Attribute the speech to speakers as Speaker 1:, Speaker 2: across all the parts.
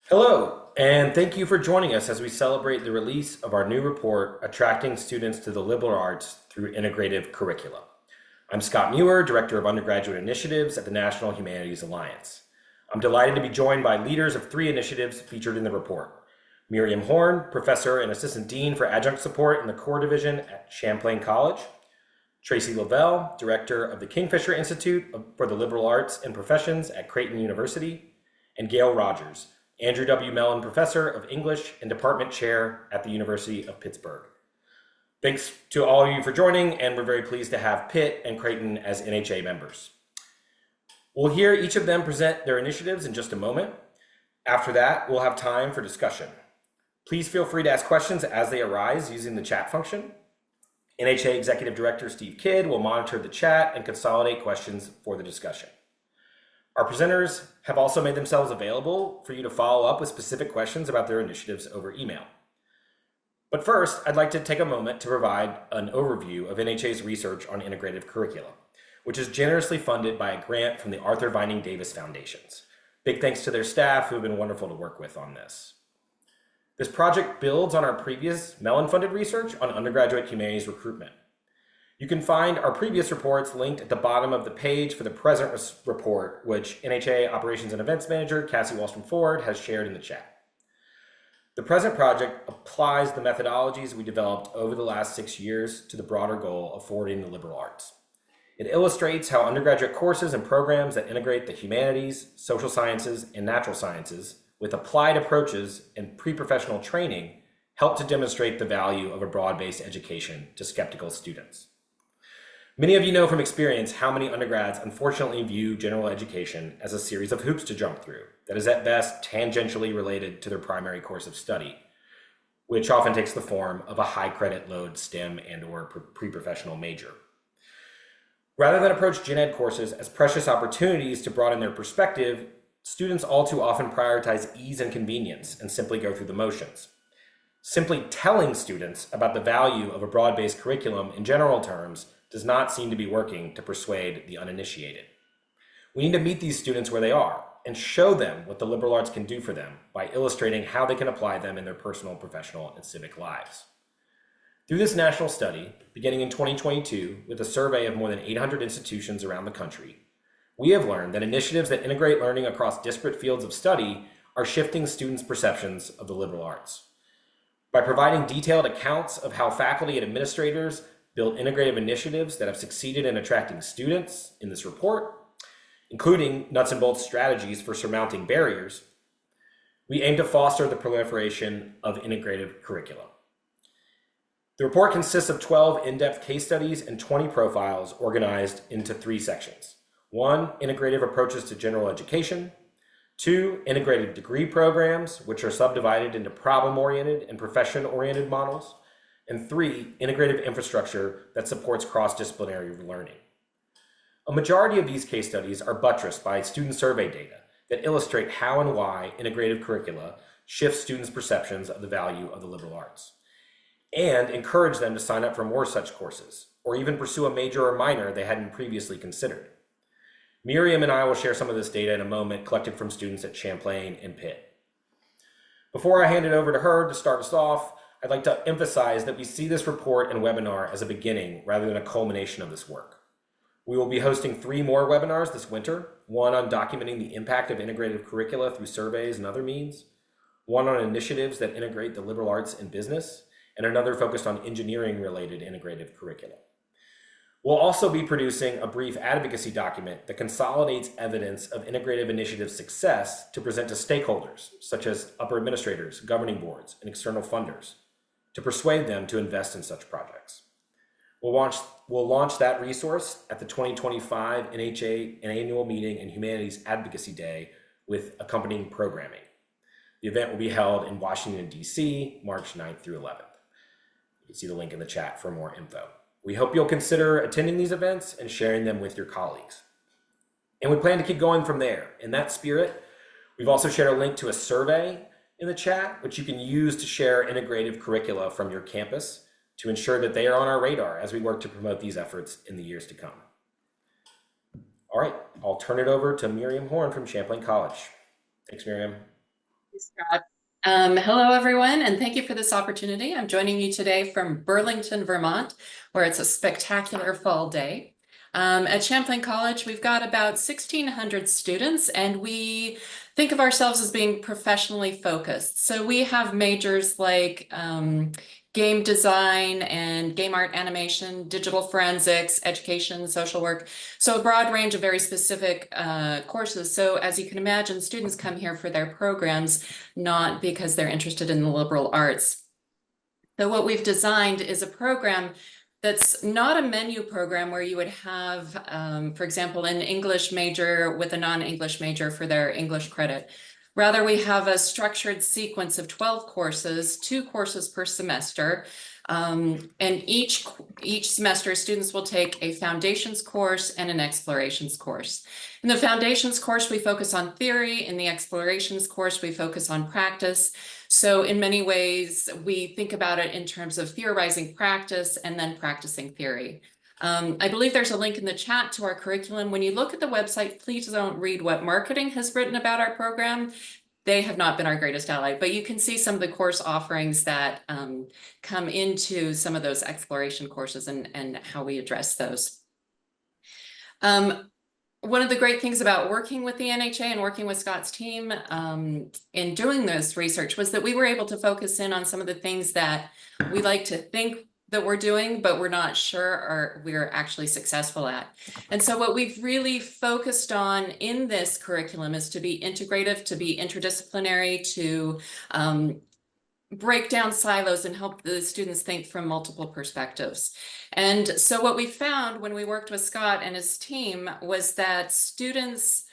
Speaker 1: Hello, and thank you for joining us as we celebrate the release of our new report, Attracting Students to the Liberal Arts Through Integrative Curricula. I'm Scott Muir, Director of Undergraduate Initiatives at the National Humanities Alliance. I'm delighted to be joined by leaders of three initiatives featured in the report. Miriam Horne, Professor and Assistant Dean for Adjunct Support in the Core Division at Champlain College. Tracy Leavelle, Director of the Kingfisher Institute for the Liberal Arts and Professions at Creighton University. And Gayle Rogers, Andrew W. Mellon Professor of English and Department Chair at the University of Pittsburgh. Thanks to all of you for joining, and we're very pleased to have Pitt and Creighton as NHA members. We'll hear each of them present their initiatives in just a moment. After that, we'll have time for discussion. Please feel free to ask questions as they arise using the chat function. NHA Executive Director Steve Kidd will monitor the chat and consolidate questions for the discussion. Our presenters have also made themselves available for you to follow up with specific questions about their initiatives over email. But first, I'd like to take a moment to provide an overview of NHA's research on integrative curricula, which is generously funded by a grant from the Arthur Vining Davis Foundations. Big thanks to their staff who have been wonderful to work with on this. This project builds on our previous Mellon-funded research on undergraduate humanities recruitment. You can find our previous reports linked at the bottom of the page for the present report, which NHA Operations and Events Manager Cassie Wallstrom-Ford has shared in the chat. The present project applies the methodologies we developed over the last 6 years to the broader goal of forwarding the liberal arts. It illustrates how undergraduate courses and programs that integrate the humanities, social sciences, and natural sciences with applied approaches and pre-professional training help to demonstrate the value of a broad-based education to skeptical students. Many of you know from experience how many undergrads unfortunately view general education as a series of hoops to jump through that is at best tangentially related to their primary course of study, which often takes the form of a high credit load STEM and/or pre-professional major. Rather than approach gen ed courses as precious opportunities to broaden their perspective, students all too often prioritize ease and convenience and simply go through the motions. Simply telling students about the value of a broad-based curriculum in general terms does not seem to be working to persuade the uninitiated. We need to meet these students where they are and show them what the liberal arts can do for them by illustrating how they can apply them in their personal, professional, and civic lives. Through this national study, beginning in 2022 with a survey of more than 800 institutions around the country, we have learned that initiatives that integrate learning across disparate fields of study are shifting students' perceptions of the liberal arts. By providing detailed accounts of how faculty and administrators build integrative initiatives that have succeeded in attracting students in this report, including nuts and bolts strategies for surmounting barriers, we aim to foster the proliferation of integrative curricula. The report consists of 12 in-depth case studies and 20 profiles organized into 3 sections. 1, integrative approaches to general education. 2, integrated degree programs, which are subdivided into problem-oriented and profession-oriented models. And 3, integrative infrastructure that supports cross-disciplinary learning. A majority of these case studies are buttressed by student survey data that illustrate how and why integrative curricula shifts students' perceptions of the value of the liberal arts, and encourage them to sign up for more such courses, or even pursue a major or minor they hadn't previously considered. Miriam and I will share some of this data in a moment, collected from students at Champlain and Pitt. Before I hand it over to her to start us off, I'd like to emphasize that we see this report and webinar as a beginning rather than a culmination of this work. We will be hosting 3 more webinars this winter, one on documenting the impact of integrative curricula through surveys and other means, one on initiatives that integrate the liberal arts and business, and another focused on engineering-related integrative curricula. We'll also be producing a brief advocacy document that consolidates evidence of integrative initiative success to present to stakeholders, such as upper administrators, governing boards, and external funders, to persuade them to invest in such projects. We'll launch that resource at the 2025 NHA Annual Meeting and Humanities Advocacy Day with accompanying programming. The event will be held in Washington, D.C., March 9th through 11th. You can see the link in the chat for more info. We hope you'll consider attending these events and sharing them with your colleagues. And we plan to keep going from there. In that spirit, we've also shared a link to a survey in the chat, which you can use to share integrative curricula from your campus to ensure that they are on our radar as we work to promote these efforts in the years to come. All right, I'll turn it over to Miriam Horne from Champlain College. Thanks, Miriam.
Speaker 2: Scott. Hello, everyone, and thank you for this opportunity. I'm joining you today from Burlington, Vermont, where it's a spectacular fall day. At Champlain College, we've got about 1,600 students, and we think of ourselves as being professionally focused. So we have majors like game design and game art animation, digital forensics, education, social work. So a broad range of very specific courses. So as you can imagine, students come here for their programs, not because they're interested in the liberal arts. So what we've designed is a program that's not a menu program where you would have, for example, an English major with a non-English major for their English credit. Rather, we have a structured sequence of 12 courses, 2 courses per semester. And each semester, students will take a foundations course and an explorations course. In the foundations course, we focus on theory. In the explorations course, we focus on practice. So in many ways, we think about it in terms of theorizing practice and then practicing theory. I believe there's a link in the chat to our curriculum. When you look at the website, please don't read what marketing has written about our program. They have not been our greatest ally, but you can see some of the course offerings that come into some of those exploration courses and how we address those. One of the great things about working with the NHA and working with Scott's team in doing this research was that we were able to focus in on some of the things that we like to think that we're doing, but we're not sure or we're actually successful at. And so what we've really focused on in this curriculum is to be integrative, to be interdisciplinary, to break down silos and help the students think from multiple perspectives. And so what we found when we worked with Scott and his team was that students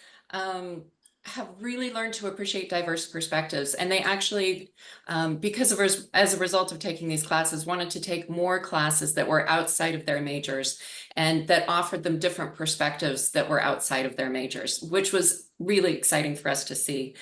Speaker 2: have really learned to appreciate diverse perspectives. And they actually, as a result of taking these classes, wanted to take more classes that were outside of their majors and that offered them different perspectives that were outside of their majors, which was really exciting for us to see.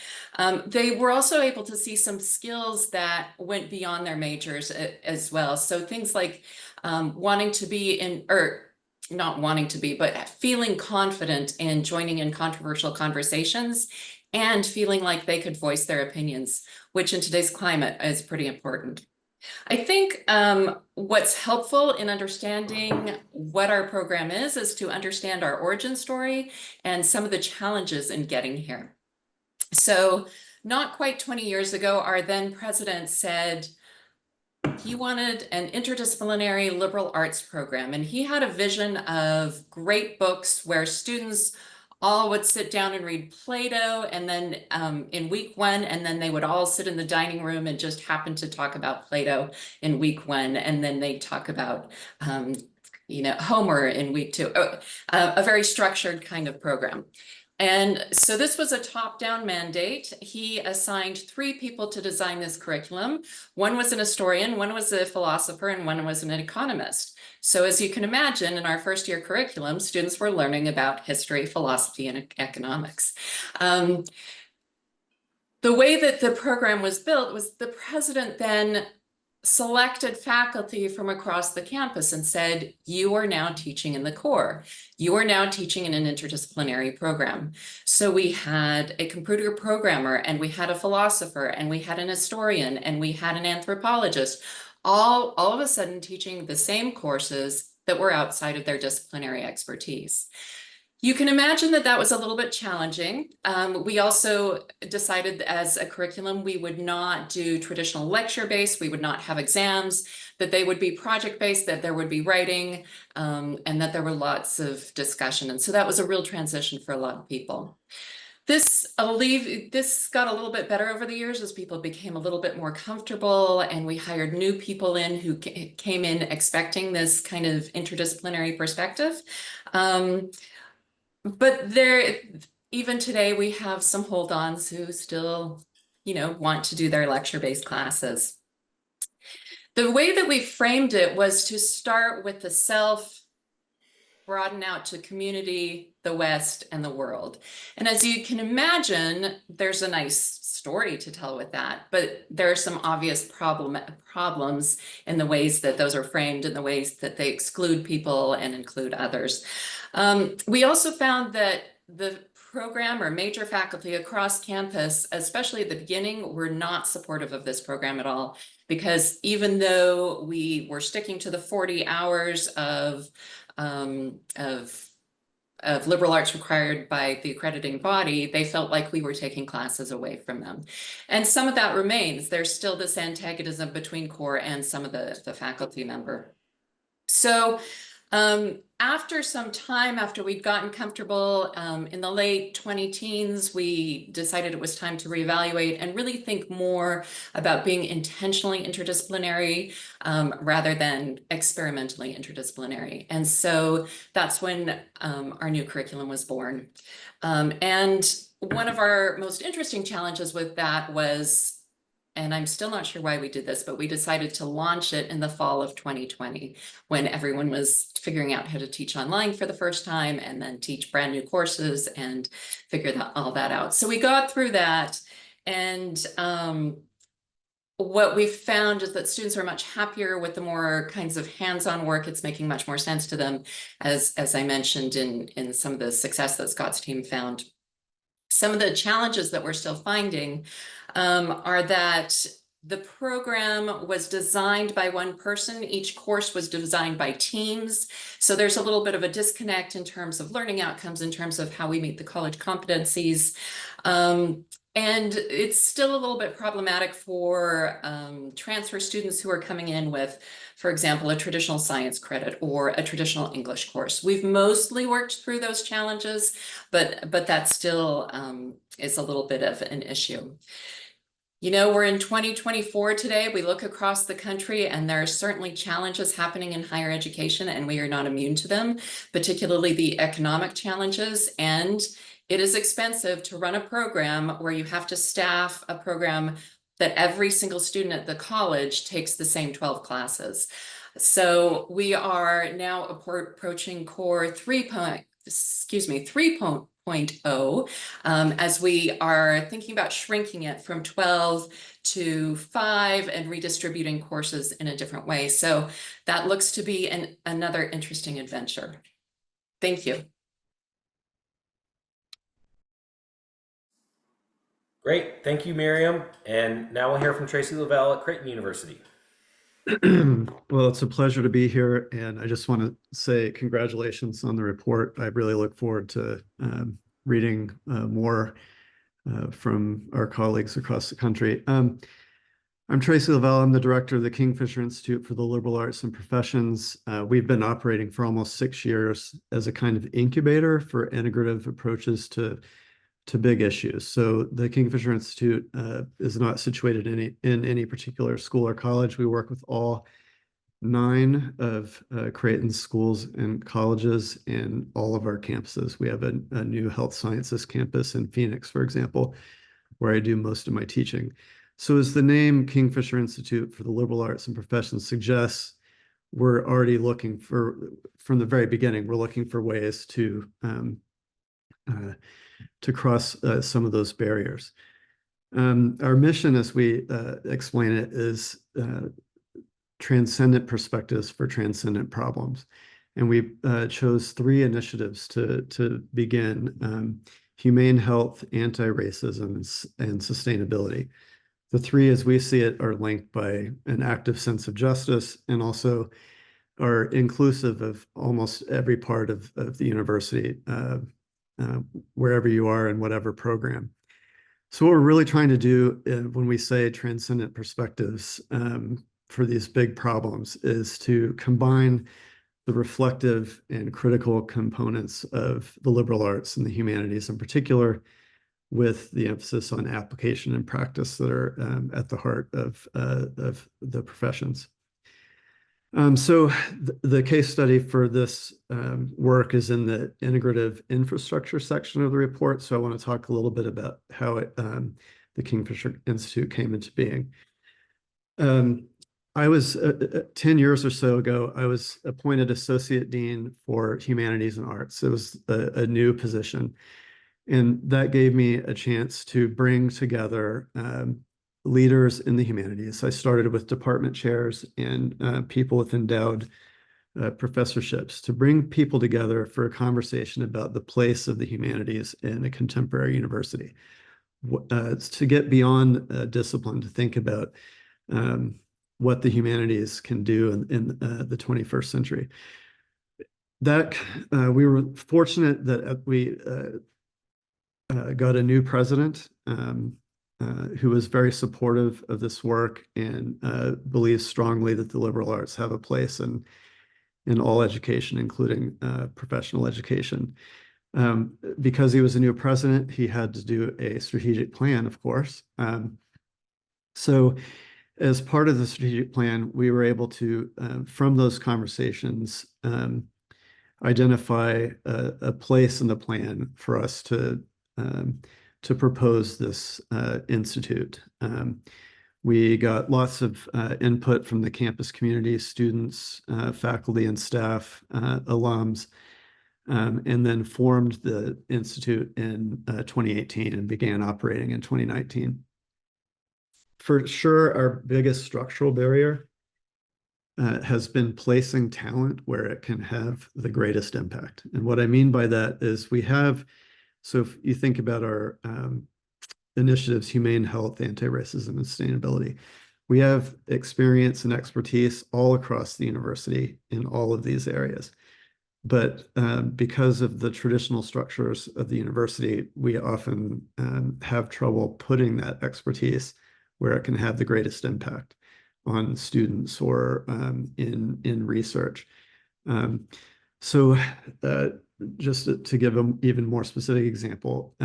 Speaker 2: They were also able to see some skills that went beyond their majors as well. So things like wanting to be in, or not wanting to be, but feeling confident in joining in controversial conversations and feeling like they could voice their opinions, which in today's climate is pretty important. I think what's helpful in understanding what our program is to understand our origin story and some of the challenges in getting here. So not quite 20 years ago, our then president said, he wanted an interdisciplinary liberal arts program, and he had a vision of great books where students all would sit down and read Plato, and then in week 1, and then they would all sit in the dining room and just happen to talk about Plato in week 1, and then they'd talk about Homer in week 2, a very structured kind of program. And so this was a top-down mandate. He assigned 3 people to design this curriculum. One was an historian, one was a philosopher, and one was an economist. So as you can imagine, in our first year curriculum, students were learning about history, philosophy, and economics. The way that the program was built was the president then selected faculty from across the campus and said, you are now teaching in the core. You are now teaching in an interdisciplinary program. So we had a computer programmer, and we had a philosopher, and we had an historian, and we had an anthropologist, all of a sudden teaching the same courses that were outside of their disciplinary expertise. You can imagine that that was a little bit challenging. We also decided as a curriculum, we would not do traditional lecture-based, we would not have exams, that they would be project-based, that there would be writing, and that there were lots of discussion. And so that was a real transition for a lot of people. This got a little bit better over the years as people became a little bit more comfortable, and we hired new people in who came in expecting this kind of interdisciplinary perspective. But even today, we have some hold-ons who still, want to do their lecture-based classes. The way that we framed it was to start with the self, broaden out to community, the West, and the world. And as you can imagine, there's a nice story to tell with that, but there are some obvious problems in the ways that those are framed, in the ways that they exclude people and include others. We also found that the program or major faculty across campus, especially at the beginning, were not supportive of this program at all. Because even though we were sticking to the 40 hours of liberal arts required by the accrediting body, they felt like we were taking classes away from them. And some of that remains. There's still this antagonism between core and some of the faculty member. So after some time, after we'd gotten comfortable in the late 20-teens, we decided it was time to reevaluate and really think more about being intentionally interdisciplinary rather than experimentally interdisciplinary. And so that's when our new curriculum was born. And one of our most interesting challenges with that was, and I'm still not sure why we did this, but we decided to launch it in the fall of 2020 when everyone was figuring out how to teach online for the first time and then teach brand new courses and figure all that out. So we got through that, and what we found is that students are much happier with the more kinds of hands-on work. It's making much more sense to them, as I mentioned in some of the success that Scott's team found. Some of the challenges that we're still finding are that the program was designed by one person. Each course was designed by teams. So there's a little bit of a disconnect in terms of learning outcomes, in terms of how we meet the college competencies. And it's still a little bit problematic for transfer students who are coming in with, for example, a traditional science credit or a traditional English course. We've mostly worked through those challenges, but that still is a little bit of an issue. You know, we're in 2024 today. We look across the country and there are certainly challenges happening in higher education, and we are not immune to them, particularly the economic challenges. And it is expensive to run a program where you have to staff a program that every single student at the college takes the same 12 classes. So we are now approaching core 3.0 as we are thinking about shrinking it from 12 to 5 and redistributing courses in a different way. So that looks to be another interesting adventure. Thank you.
Speaker 1: Great, thank you, Miriam. And now we'll hear from Tracy Leavelle at Creighton University.
Speaker 3: Well, it's a pleasure to be here, and I just want to say congratulations on the report. I really look forward to reading more from our colleagues across the country. I'm Tracy Leavelle. I'm the director of the Kingfisher Institute for the Liberal Arts and Professions. We've been operating for almost 6 years as a kind of incubator for integrative approaches to big issues. So the Kingfisher Institute is not situated in any particular school or college. We work with all 9 of Creighton's schools and colleges and all of our campuses. We have a new health sciences campus in Phoenix, for example, where I do most of my teaching. So as the name Kingfisher Institute for the Liberal Arts and Professions suggests, we're already looking for, from the very beginning, we're looking for ways to cross some of those barriers. Our mission, as we explain it, is transcendent perspectives for transcendent problems. And we chose 3 initiatives to begin: humane health, anti-racism, and sustainability. The 3, as we see it, are linked by an active sense of justice and also are inclusive of almost every part of the university, wherever you are in whatever program. So what we're really trying to do when we say transcendent perspectives for these big problems is to combine the reflective and critical components of the liberal arts and the humanities in particular, with the emphasis on application and practice that are at the heart of the professions. So the case study for this work is in the integrative infrastructure section of the report. So I want to talk a little bit about how the Kingfisher Institute came into being. I was 10 years or so ago, I was appointed Associate Dean for Humanities and Arts. It was a new position. And that gave me a chance to bring together leaders in the humanities. I started with department chairs and people with endowed professorships to bring people together for a conversation about the place of the humanities in a contemporary university. To get beyond discipline, to think about what the humanities can do in the 21st century. That we were fortunate that we got a new president who was very supportive of this work and believes strongly that the liberal arts have a place in all education, including professional education. Because he was a new president, he had to do a strategic plan, of course. So as part of the strategic plan, we were able to, from those conversations, identify a place in the plan for us to propose this institute. We got lots of input from the campus community, students, faculty and staff, alums, and then formed the institute in 2018 and began operating in 2019. For sure, our biggest structural barrier has been placing talent where it can have the greatest impact. And what I mean by that is so if you think about our initiatives, humane health, anti-racism, and sustainability, we have experience and expertise all across the university in all of these areas. But because of the traditional structures of the university, we often have trouble putting that expertise where it can have the greatest impact on students or in research. So just to give an even more specific example,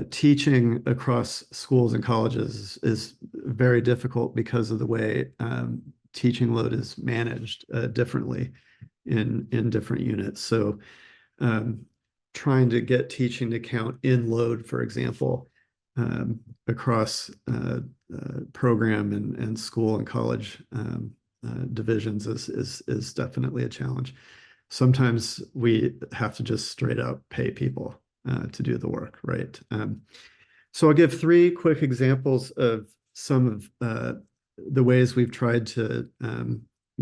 Speaker 3: teaching across schools and colleges is very difficult because of the way teaching load is managed differently in different units. So trying to get teaching to count in load, for example, across program and school and college divisions is definitely a challenge. Sometimes we have to just straight up pay people to do the work, right? So I'll give 3 quick examples of some of the ways we've tried to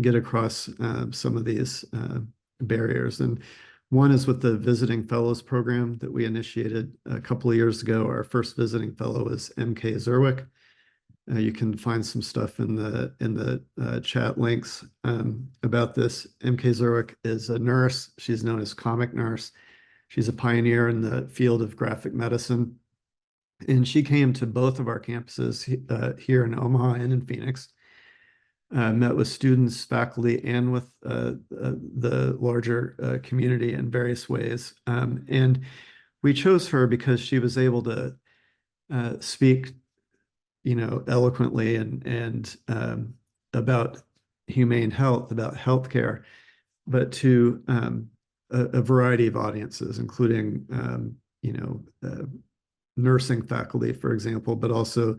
Speaker 3: get across some of these barriers. And one is with the Visiting Fellows program that we initiated a couple of years ago. Our first visiting fellow is MK Zerwick. You can find some stuff in the chat links about this. MK Zerwick is a nurse. She's known as Comic Nurse. She's a pioneer in the field of graphic medicine. And she came to both of our campuses here in Omaha and in Phoenix, met with students, faculty, and with the larger community in various ways. And we chose her because she was able to speak, eloquently and about humane health, about healthcare, but to a variety of audiences, including, nursing faculty, for example, but also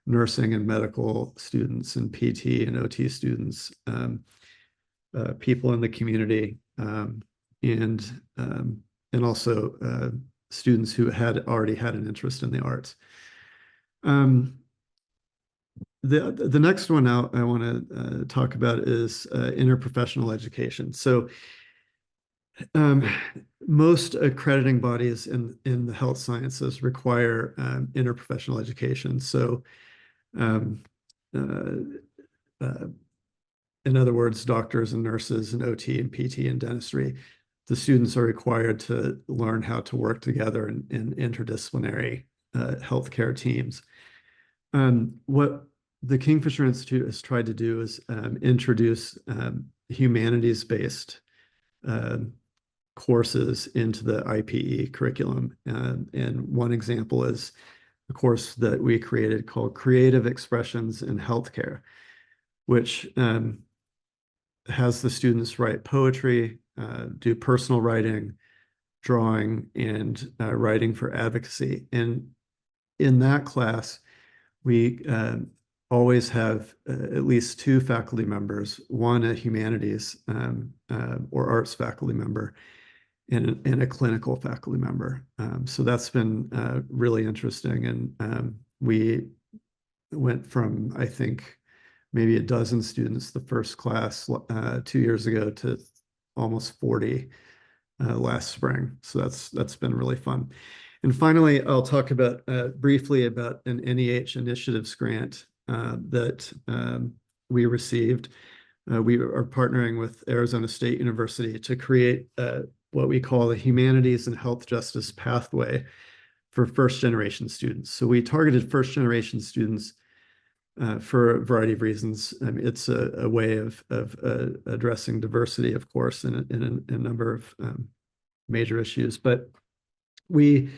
Speaker 3: nursing and medical students and PT and OT students, people in the community, and also students who had already had an interest in the arts. The next one I want to talk about is interprofessional education. So most accrediting bodies in the health sciences require interprofessional education. So in other words, doctors and nurses and OT and PT and dentistry, the students are required to learn how to work together in interdisciplinary healthcare teams. What the Kingfisher Institute has tried to do is introduce humanities-based courses into the IPE curriculum. And one example is a course that we created called Creative Expressions in Healthcare, which has the students write poetry, do personal writing, drawing, and writing for advocacy. And in that class, we always have at least 2 faculty members, one a humanities or arts faculty member, and a clinical faculty member. So that's been really interesting. And we went from, I think, maybe a dozen students the first class 2 years ago to almost 40 last spring. So that's been really fun. And finally, I'll talk about briefly about an NEH Initiatives grant that we received. We are partnering with Arizona State University to create what we call the Humanities and Health Justice Pathway for first-generation students. So we targeted first-generation students for a variety of reasons. I mean, it's a way of addressing diversity, of course, in a number of major issues. But we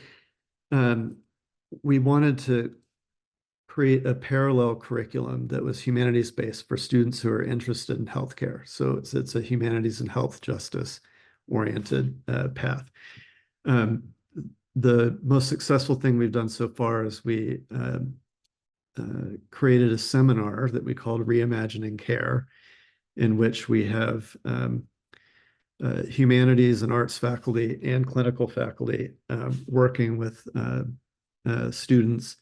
Speaker 3: wanted to create a parallel curriculum that was humanities-based for students who are interested in healthcare. So it's a humanities and health justice oriented path. The most successful thing we've done so far is we created a seminar that we called Reimagining Care, in which we have humanities and arts faculty and clinical faculty working with students,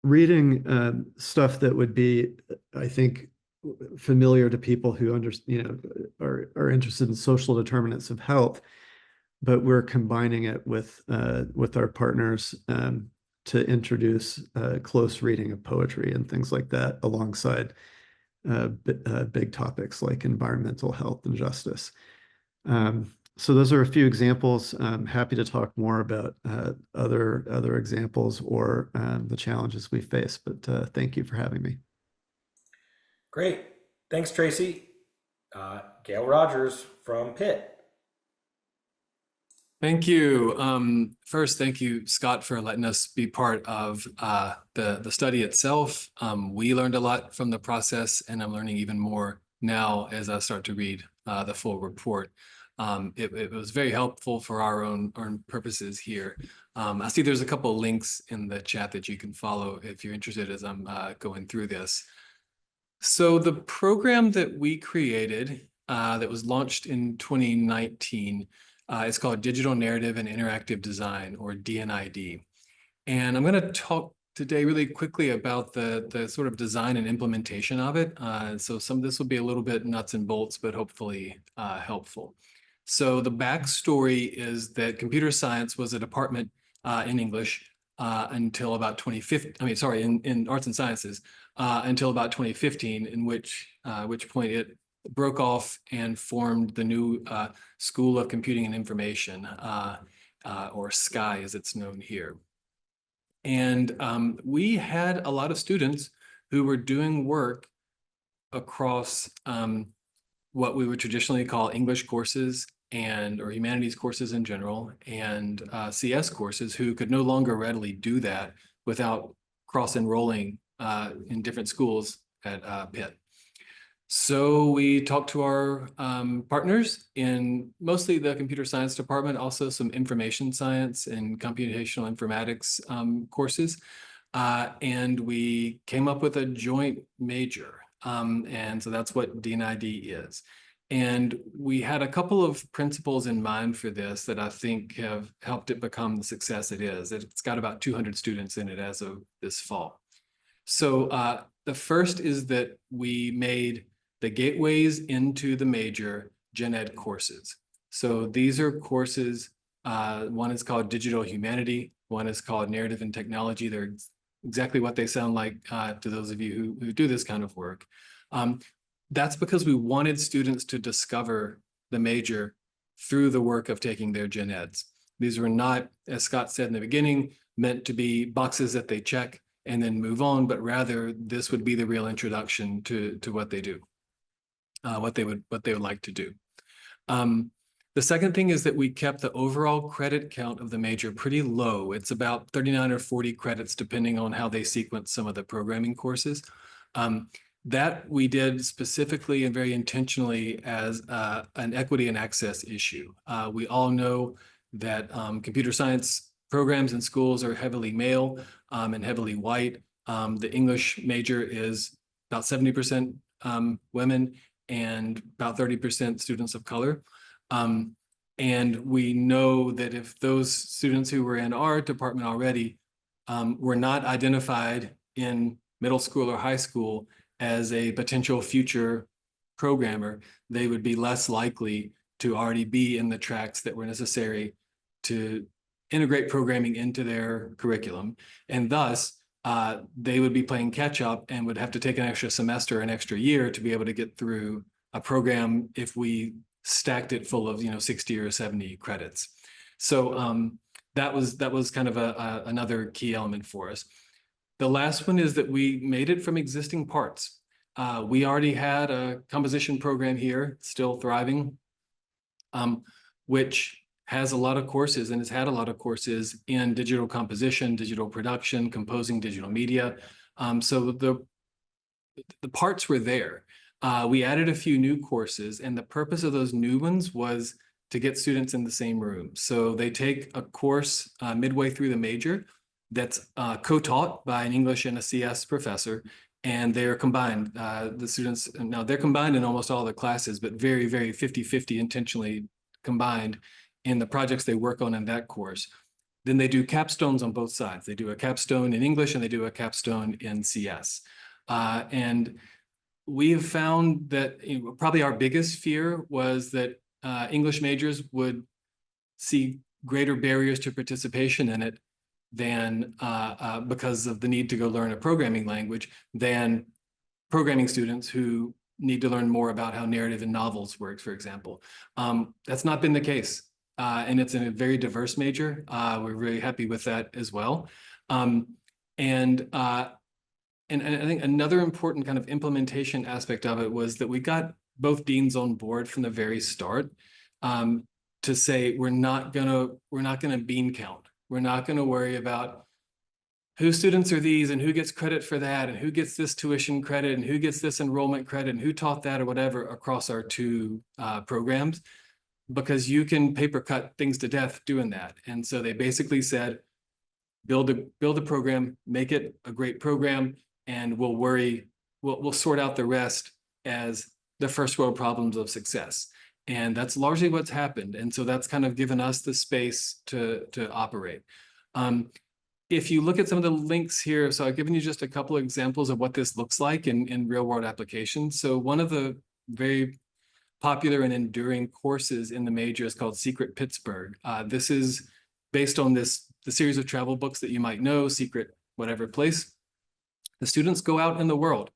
Speaker 3: reading stuff that would be, I think, familiar to people who are interested in social determinants of health, but we're combining it with our partners to introduce close reading of poetry and things like that alongside big topics like environmental health and justice. So those are a few examples. I'm happy to talk more about other examples or the challenges we face, but thank you for having me.
Speaker 1: Great. Thanks, Tracy. Gayle Rogers from Pitt.
Speaker 4: Thank you. First, thank you, Scott, for letting us be part of the study itself. We learned a lot from the process, and I'm learning even more now as I start to read the full report. It was very helpful for our own purposes here. I see there's a couple of links in the chat that you can follow if you're interested as I'm going through this. So the program that we created that was launched in 2019 it's called Digital Narrative and Interactive Design, or DNID. And I'm going to talk today really quickly about the sort of design and implementation of it. So some of this will be a little bit nuts and bolts, but hopefully helpful. So the backstory is that computer science was a department in English until about 2015, I mean, sorry, in arts and sciences until about 2015, in which point it broke off and formed the new School of Computing and Information, or SCI as it's known here. And we had a lot of students who were doing work across what we would traditionally call English courses or humanities courses in general, and CS courses, who could no longer readily do that without cross-enrolling in different schools at Pitt. So we talked to our partners in mostly the computer science department, also some information science and computational informatics courses. And we came up with a joint major. And so that's what DNID is. And we had a couple of principles in mind for this that I think have helped it become the success it is. It's got about 200 students in it as of this fall. So the first is that we made the gateways into the major gen ed courses. So these are courses, one is called Digital Humanity, one is called Narrative and Technology. They're exactly what they sound like to those of you who do this kind of work. That's because we wanted students to discover the major through the work of taking their gen eds. These were not, as Scott said in the beginning, meant to be boxes that they check and then move on, but rather this would be the real introduction to what they do. What they would like to do. The second thing is that we kept the overall credit count of the major pretty low. It's about 39 or 40 credits, depending on how they sequence some of the programming courses. That we did specifically and very intentionally as an equity and access issue. We all know that computer science programs in schools are heavily male and heavily white. The English major is about 70% women and about 30% students of color. And we know that if those students who were in our department already were not identified in middle school or high school as a potential future programmer, they would be less likely to already be in the tracks that were necessary to integrate programming into their curriculum. And thus, they would be playing catch up and would have to take an extra semester, an extra year to be able to get through a program if we stacked it full of 60 or 70 credits. So that was kind of another key element for us. The last one is that we made it from existing parts. We already had a composition program here, still thriving, which has a lot of courses and has had a lot of courses in digital composition, digital production, composing digital media. So the parts were there. We added a few new courses, and the purpose of those new ones was to get students in the same room. So they take a course midway through the major that's co-taught by an English and a CS professor, and they're combined. The students, now they're combined in almost all the classes, but very, very 50-50 intentionally combined in the projects they work on in that course. Then they do capstones on both sides. They do a capstone in English and they do a capstone in CS. And we have found that probably our biggest fear was that English majors would see greater barriers to participation in it than because of the need to go learn a programming language than programming students who need to learn more about how narrative in novels works, for example. That's not been the case. And it's in a very diverse major. We're very happy with that as well. And I think another important kind of implementation aspect of it was that we got both deans on board from the very start to say we're not gonna bean count. We're not gonna worry about whose students are these and who gets credit for that and who gets this tuition credit and who gets this enrollment credit and who taught that or whatever across our two programs, because you can paper cut things to death doing that. And so they basically said, build a program, make it a great program, and we'll sort out the rest as the first world problems of success. And that's largely what's happened. And so that's kind of given us the space to operate. If you look at some of the links here, so I've given you just a couple of examples of what this looks like in real world applications. So one of the very popular and enduring courses in the major is called Secret Pittsburgh. This is based on the series of travel books that you might know, Secret Whatever Place. The students go out in the world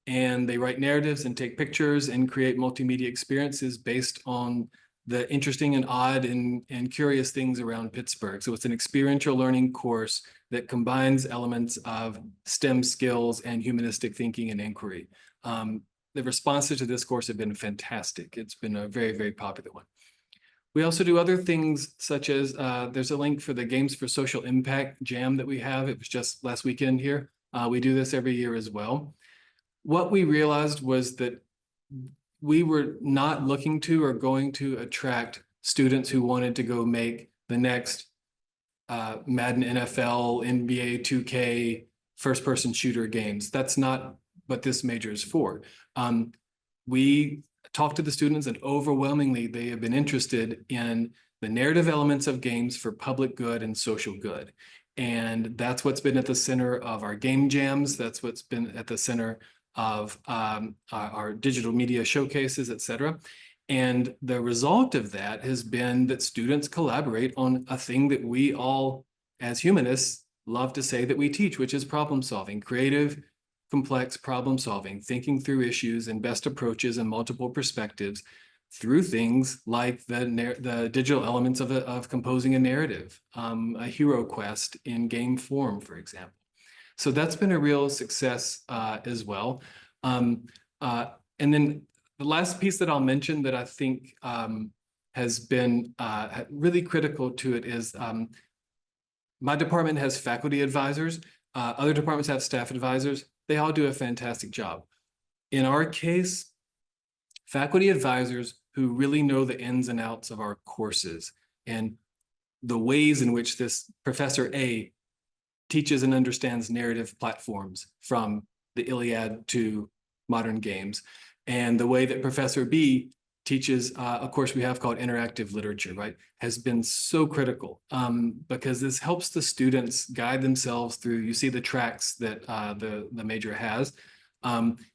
Speaker 4: and they write narratives and take pictures and create multimedia experiences based on the interesting and odd and curious things around Pittsburgh. So it's an experiential learning course that combines elements of STEM skills and humanistic thinking and inquiry. The responses to this course have been fantastic. It's been a very, very popular one. We also do other things such as there's a link for the Games for Social Impact Jam that we have. It was just last weekend here. We do this every year as well. What we realized was that we were not looking to or going to attract students who wanted to go make the next Madden NFL, NBA 2K, first-person shooter games. That's not what this major is for. We talked to the students and overwhelmingly they have been interested in the narrative elements of games for public good and social good. And that's what's been at the center of our game jams. That's what's been at the center of our digital media showcases, et cetera. And the result of that has been that students collaborate on a thing that we all, as humanists, love to say that we teach, which is problem solving, creative, complex problem solving, thinking through issues and best approaches and multiple perspectives through things like the digital elements of composing a narrative, a hero quest in game form, for example. So that's been a real success as well. And then the last piece that I'll mention that I think has been really critical to it is my department has faculty advisors. Other departments have staff advisors. They all do a fantastic job. In our case, faculty advisors who really know the ins and outs of our courses and the ways in which this Professor A teaches and understands narrative platforms from the Iliad to modern games, and the way that Professor B teaches a course we have called Interactive Literature, right, has been so critical because this helps the students guide themselves through, you see the tracks that the major has.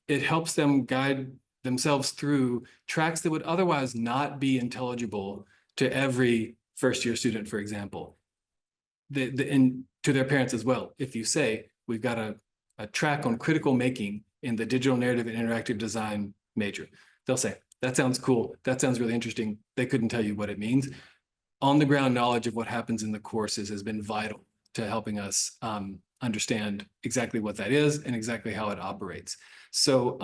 Speaker 4: It helps them guide themselves through tracks that would otherwise not be intelligible to every first-year student, for example, and to their parents as well. If you say, we've got a track on critical making in the digital narrative and interactive design major, they'll say, that sounds cool. That sounds really interesting. They couldn't tell you what it means. On the ground knowledge of what happens in the courses has been vital to helping us understand exactly what that is and exactly how it operates. So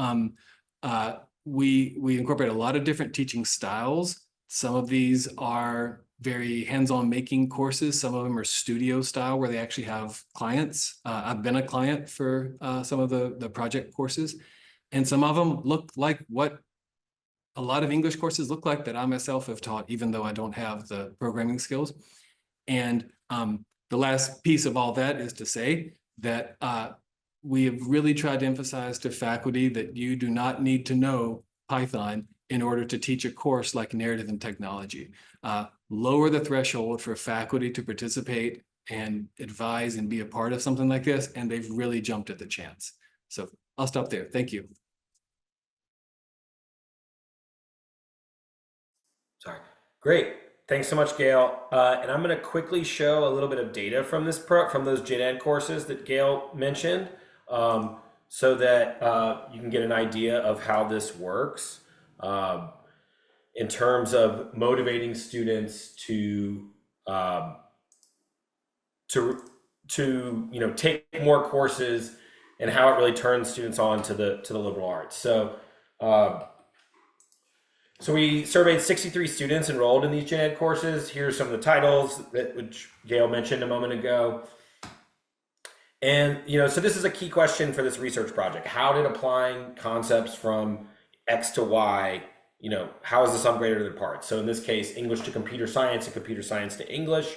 Speaker 4: we incorporate a lot of different teaching styles. Some of these are very hands-on making courses. Some of them are studio style where they actually have clients. I've been a client for some of the project courses, and some of them look like what a lot of English courses look like that I myself have taught, even though I don't have the programming skills. And the last piece of all that is to say that we have really tried to emphasize to faculty that you do not need to know Python in order to teach a course like narrative and technology. Lower the threshold for faculty to participate and advise and be a part of something like this, and they've really jumped at the chance. So I'll stop there. Thank you.
Speaker 1: Sorry. Great. Thanks so much, Gayle. And I'm going to quickly show a little bit of data from this from those gen ed courses that Gayle mentioned, so that you can get an idea of how this works in terms of motivating students to take more courses and how it really turns students on to the liberal arts. So. So we surveyed 63 students enrolled in these gen ed courses. Here's some of the titles which Gayle mentioned a moment ago. And, so this is a key question for this research project. How did applying concepts from X to Y, how is the sum greater than the parts? So in this case, English to computer science and computer science to English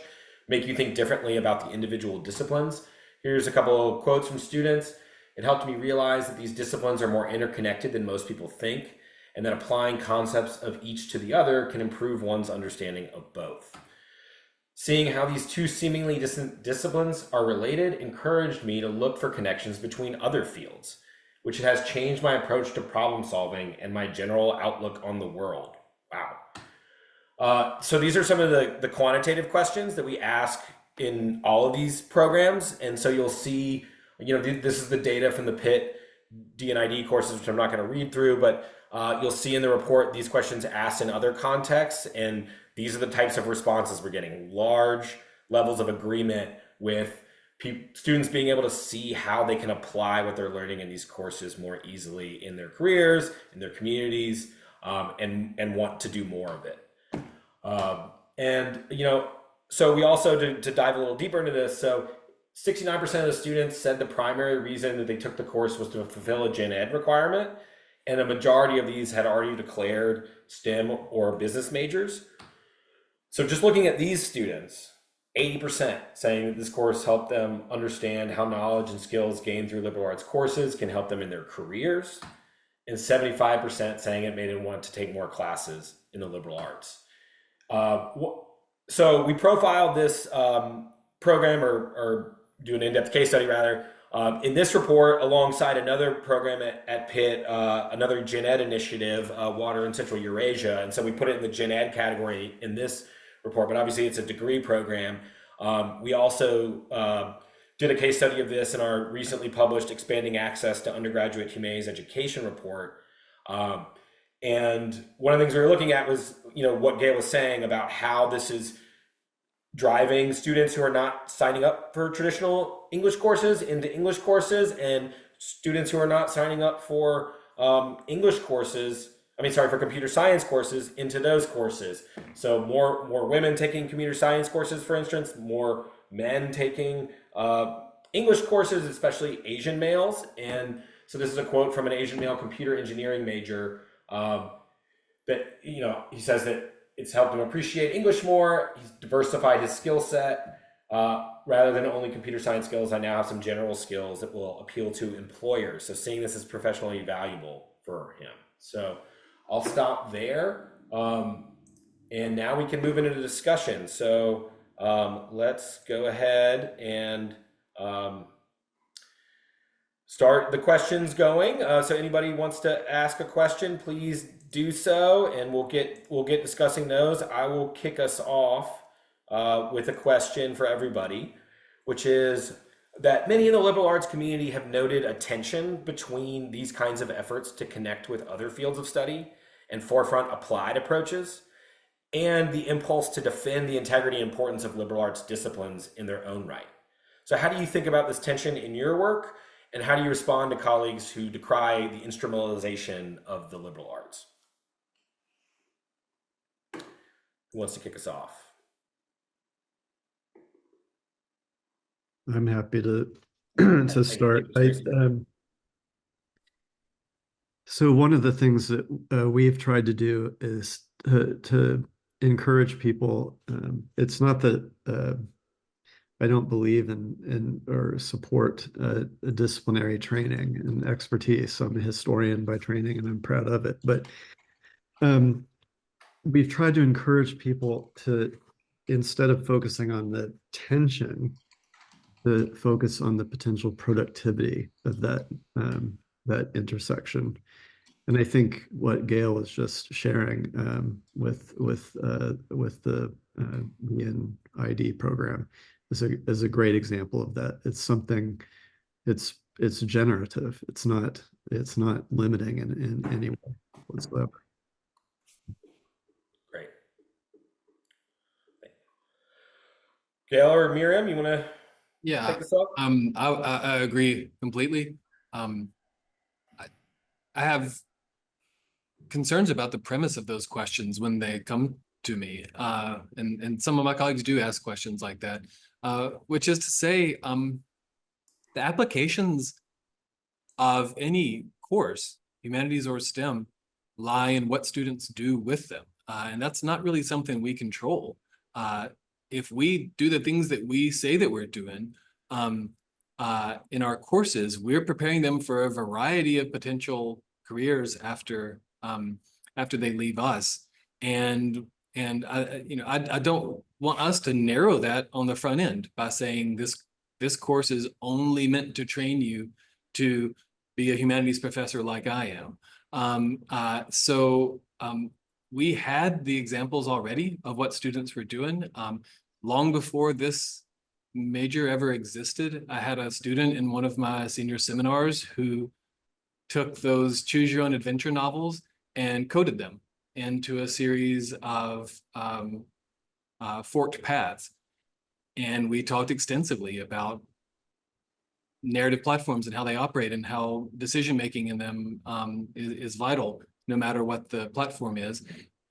Speaker 1: make you think differently about the individual disciplines. Here's a couple of quotes from students. It helped me realize that these disciplines are more interconnected than most people think, and that applying concepts of each to the other can improve one's understanding of both. Seeing how these two seemingly distant disciplines are related encouraged me to look for connections between other fields, which has changed my approach to problem solving and my general outlook on the world. Wow. So these are some of the quantitative questions that we ask in all of these programs. And so you'll see, this is the data from the Pitt D&ID courses, which I'm not going to read through, but you'll see in the report these questions asked in other contexts, and these are the types of responses we're getting. Large levels of agreement with students being able to see how they can apply what they're learning in these courses more easily in their careers, in their communities, and want to do more of it. So we also, to dive a little deeper into this, so 69% of the students said the primary reason that they took the course was to fulfill a gen ed requirement. And a majority of these had already declared STEM or business majors. So just looking at these students, 80% saying that this course helped them understand how knowledge and skills gained through liberal arts courses can help them in their careers. And 75% saying it made them want to take more classes in the liberal arts. So we profiled this program or do an in-depth case study rather, in this report alongside another program at Pitt, another gen ed initiative, Water in Central Eurasia. And so we put it in the gen ed category in this report, but obviously it's a degree program. We also did a case study of this in our recently published Expanding Access to Undergraduate Humanities Education report. And one of the things we were looking at was, what Gayle was saying about how this is driving students who are not signing up for traditional English courses into English courses, and students who are not signing up for for computer science courses into those courses. So more women taking computer science courses, for instance, more men taking English courses, especially Asian males. And so this is a quote from an Asian male computer engineering major that, he says that it's helped him appreciate English more. He's diversified his skill set. Rather than only computer science skills, I now have some general skills that will appeal to employers. So seeing this as professionally valuable for him. So I'll stop there. And now we can move into the discussion. So let's go ahead and start the questions going. So anybody wants to ask a question, please do so, and we'll get discussing those. I will kick us off with a question for everybody, which is that many in the liberal arts community have noted a tension between these kinds of efforts to connect with other fields of study and forefront applied approaches, and the impulse to defend the integrity and importance of liberal arts disciplines in their own right. So how do you think about this tension in your work, and how do you respond to colleagues who decry the instrumentalization of the liberal arts? Who wants to kick us off?
Speaker 3: I'm happy to to start. So one of the things that we've tried to do is to encourage people. It's not that I don't believe in or support disciplinary training and expertise. I'm a historian by training, and I'm proud of it. But we've tried to encourage people to, instead of focusing on the tension, to focus on the potential productivity of that that intersection. And I think what Gayle was just sharing with the ID program is a great example of that. It's something, it's generative. It's not limiting in any way whatsoever.
Speaker 1: Great. Gayle or Miriam, you want to take this up?
Speaker 4: I agree completely. I have concerns about the premise of those questions when they come to me, and some of my colleagues do ask questions like that, which is to say, the applications of any course, humanities or STEM, lie in what students do with them, and that's not really something we control. If we do the things that we say that we're doing in our courses, we're preparing them for a variety of potential careers after they leave us, and I don't want us to narrow that on the front end by saying this course is only meant to train you to be a humanities professor like I am. We had the examples already of what students were doing. Long before this major ever existed, I had a student in one of my senior seminars who took those choose your own adventure novels and coded them into a series of forked paths. And we talked extensively about narrative platforms and how they operate, and how decision-making in them is vital, no matter what the platform is.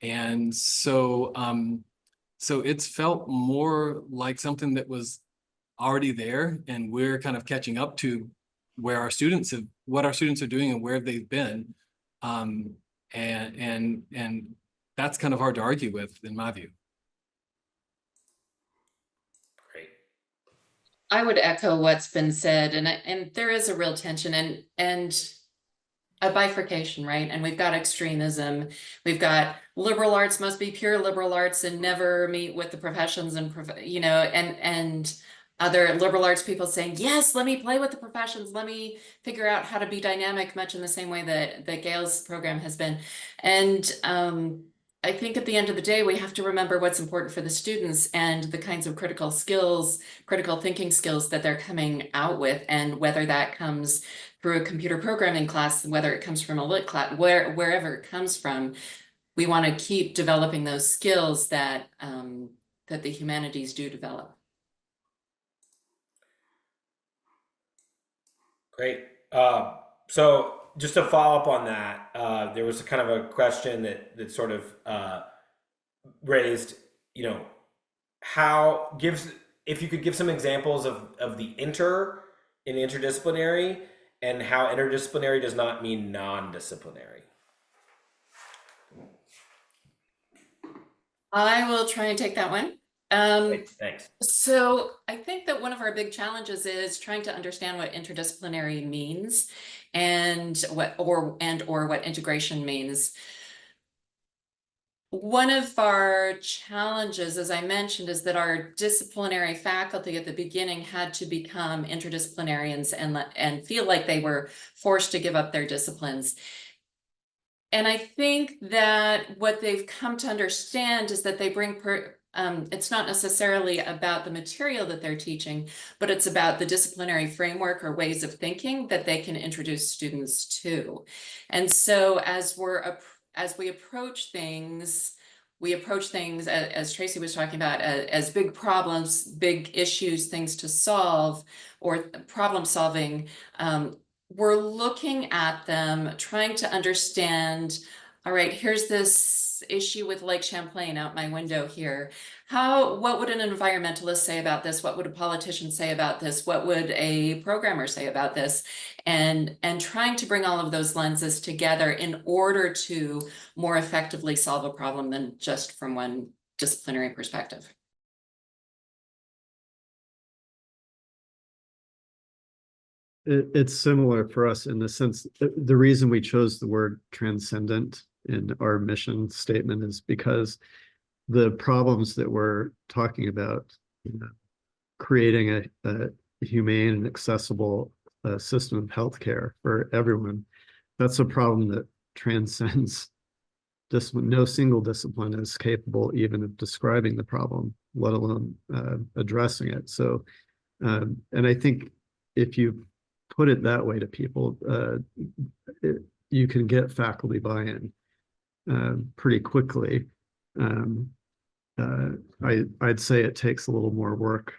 Speaker 4: And so it's felt more like something that was already there, and we're kind of catching up to where our students have, what our students are doing and where they've been. And that's kind of hard to argue with, in my view.
Speaker 1: Great.
Speaker 2: I would echo what's been said, and there is a real tension and a bifurcation, right? And we've got extremism. We've got liberal arts must be pure liberal arts and never meet with the professions, and and other liberal arts people saying, yes, let me play with the professions, let me figure out how to be dynamic, much in the same way that Gayle's program has been. And I think at the end of the day, we have to remember what's important for the students and the kinds of critical skills, critical thinking skills that they're coming out with, and whether that comes through a computer programming class, whether it comes from a lit class, wherever it comes from, we want to keep developing those skills that that the humanities do develop.
Speaker 1: Great. So just to follow up on that, there was kind of a question that sort of raised, if you could give some examples of the interdisciplinary, and how interdisciplinary does not mean non-disciplinary.
Speaker 2: I will try and take that one.
Speaker 1: Thanks.
Speaker 2: So I think that one of our big challenges is trying to understand what interdisciplinary means, and what integration means. One of our challenges, as I mentioned, is that our disciplinary faculty at the beginning had to become interdisciplinarians and feel like they were forced to give up their disciplines. And I think that what they've come to understand is that they bring it's not necessarily about the material that they're teaching, but it's about the disciplinary framework or ways of thinking that they can introduce students to. And so as we approach things, as Tracy was talking about, as big problems, big issues, things to solve, or problem solving. We're looking at them, trying to understand, all right, here's this issue with Lake Champlain out my window here. What would an environmentalist say about this? What would a politician say about this? What would a programmer say about this? And trying to bring all of those lenses together in order to more effectively solve a problem than just from one disciplinary perspective.
Speaker 3: It's similar for us in the sense the reason we chose the word transcendent in our mission statement is because the problems that we're talking about, creating a humane and accessible system of healthcare for everyone, that's a problem that transcends discipline. No single discipline is capable even of describing the problem, let alone addressing it. So, and I think if you put it that way to people, you can get faculty buy-in pretty quickly. I'd say it takes a little more work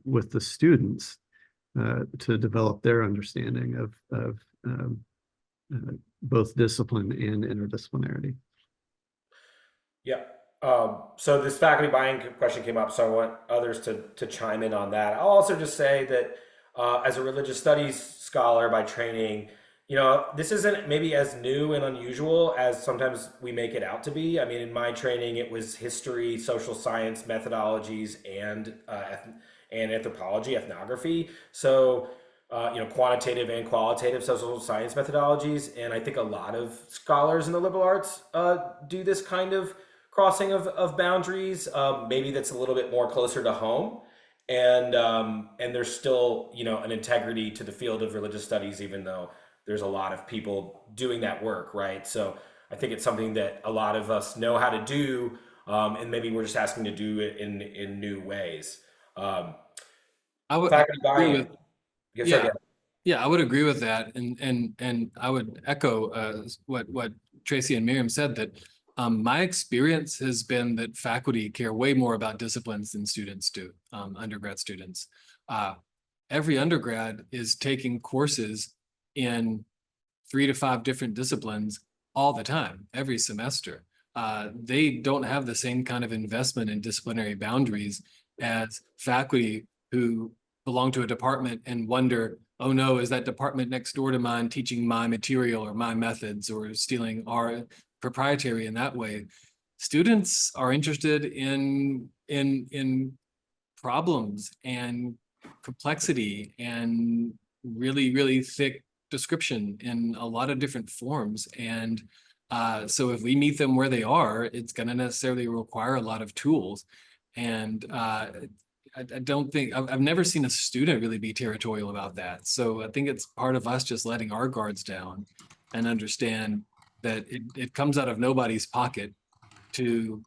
Speaker 3: with the students to develop their understanding of both discipline and interdisciplinarity.
Speaker 1: Yeah. So this faculty buy-in question came up, so I want others to chime in on that. I'll also just say that as a religious studies scholar by training, this isn't maybe as new and unusual as sometimes we make it out to be. I mean, in my training, it was history, social science methodologies, and anthropology, ethnography. So, quantitative and qualitative social science methodologies. And I think a lot of scholars in the liberal arts do this kind of crossing of boundaries. Maybe that's a little bit more closer to home. And there's still, an integrity to the field of religious studies, even though there's a lot of people doing that work, right? So I think it's something that a lot of us know how to do, and maybe we're just asking to do it in new ways.
Speaker 4: I would
Speaker 1: Faculty
Speaker 4: agree
Speaker 1: buy-in.
Speaker 4: with,
Speaker 1: Yes,
Speaker 4: yeah,
Speaker 1: sir,
Speaker 4: yeah, I would agree with that, and I would echo what Tracy and Miriam said, that my experience has been that faculty care way more about disciplines than students do, undergrad students. Every undergrad is taking courses in 3 to 5 different disciplines all the time, every semester. They don't have the same kind of investment in disciplinary boundaries as faculty who belong to a department and wonder, oh no, is that department next door to mine teaching my material or my methods or stealing our proprietary in that way. Students are interested in problems and complexity and really, really thick description in a lot of different forms. And so if we meet them where they are, it's going to necessarily require a lot of tools. And I don't think, I've never seen a student really be territorial about that. So I think it's part of us just letting our guards down and understand that it comes out of nobody's pocket to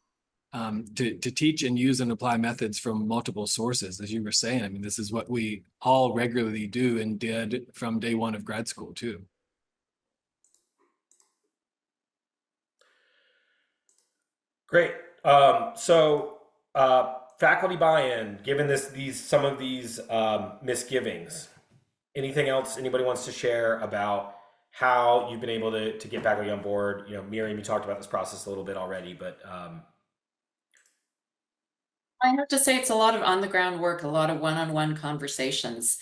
Speaker 4: teach and use and apply methods from multiple sources. As you were saying, I mean, this is what we all regularly do and did from day one of grad school too.
Speaker 1: Great. So faculty buy-in, given some of these misgivings, anything else anybody wants to share about how you've been able to get faculty on board? Miriam, you talked about this process a little bit already, but
Speaker 2: I have to say it's a lot of on-the-ground work, a lot of one-on-one conversations.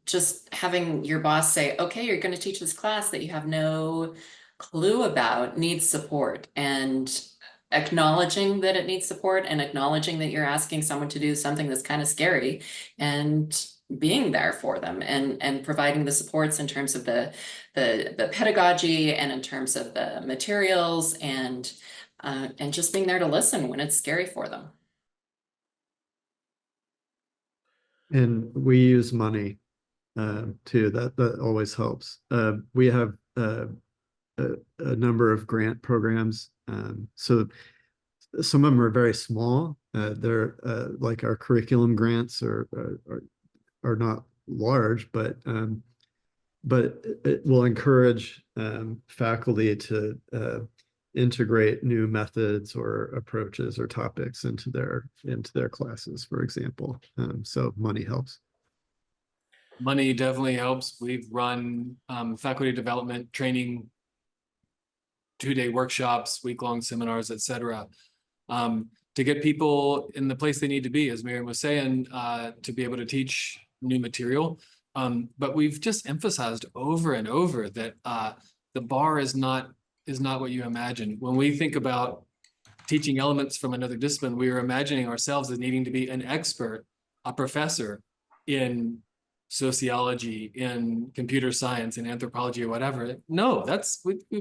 Speaker 2: Just having your boss say, okay, you're going to teach this class that you have no clue about needs support, and acknowledging that it needs support and acknowledging that you're asking someone to do something that's kind of scary, and being there for them and providing the supports in terms of the pedagogy and in terms of the materials and just being there to listen when it's scary for them.
Speaker 3: And we use money too. That always helps. We have a number of grant programs. So some of them are very small. They're like our curriculum grants are not large, but it will encourage faculty to integrate new methods or approaches or topics into their classes, for example. So money helps.
Speaker 4: Money definitely helps. We've run faculty development training, 2-day workshops, week-long seminars, etc., to get people in the place they need to be, as Miriam was saying, to be able to teach new material. But we've just emphasized over and over that the bar is not what you imagine. When we think about teaching elements from another discipline, we are imagining ourselves as needing to be an expert, a professor in sociology, in computer science, in anthropology, or whatever. No,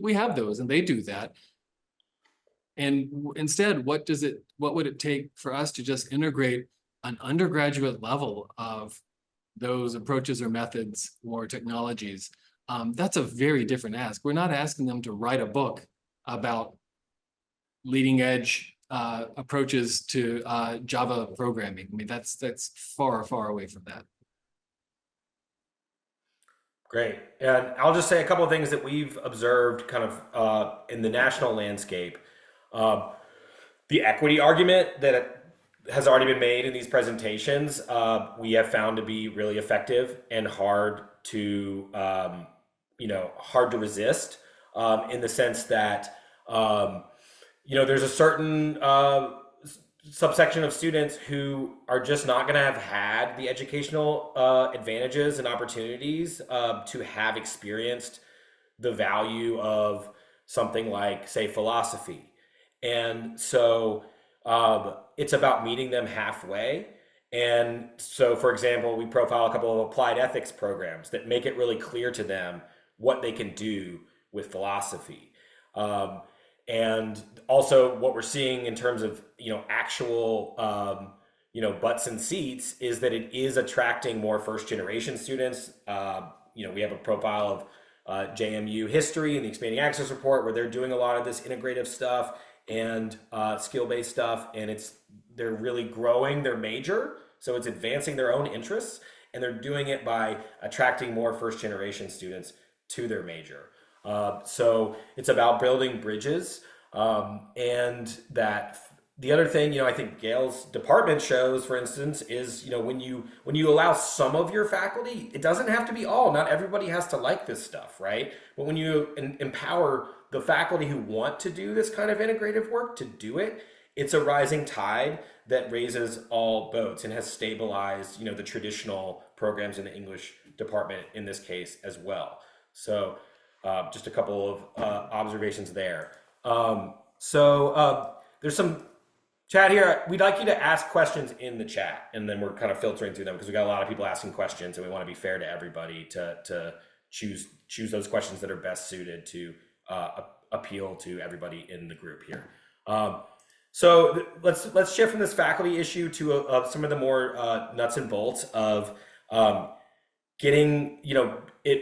Speaker 4: we have those, and they do that. And instead, what would it take for us to just integrate an undergraduate level of those approaches or methods or technologies? That's a very different ask. We're not asking them to write a book about leading edge approaches to Java programming. I mean, that's far, far away from that.
Speaker 1: Great. And I'll just say a couple of things that we've observed kind of in the national landscape. The equity argument that has already been made in these presentations, we have found to be really effective and hard to resist, in the sense that, there's a certain subsection of students who are just not going to have had the educational advantages and opportunities to have experienced the value of something like, say, philosophy. And so it's about meeting them halfway. And so, for example, we profile a couple of applied ethics programs that make it really clear to them what they can do with philosophy. And also what we're seeing in terms of, actual, butts and seats is that it is attracting more first generation students. We have a profile of JMU history and the expanding access report where they're doing a lot of this integrative stuff and skill-based stuff, and they're really growing their major, so it's advancing their own interests, and they're doing it by attracting more first-generation students to their major. So it's about building bridges, and that the other thing, I think Gayle's department shows, for instance, is when you allow some of your faculty, it doesn't have to be all. Not everybody has to like this stuff, right? But when you empower the faculty who want to do this kind of integrative work to do it, it's a rising tide that raises all boats and has stabilized, the traditional programs in the English department in this case as well. So just a couple of observations there. There's some chat here. We'd like you to ask questions in the chat, and then we're kind of filtering through them because we got a lot of people asking questions, and we want to be fair to everybody to choose those questions that are best suited to appeal to everybody in the group here. So let's shift from this faculty issue to some of the more nuts and bolts of getting,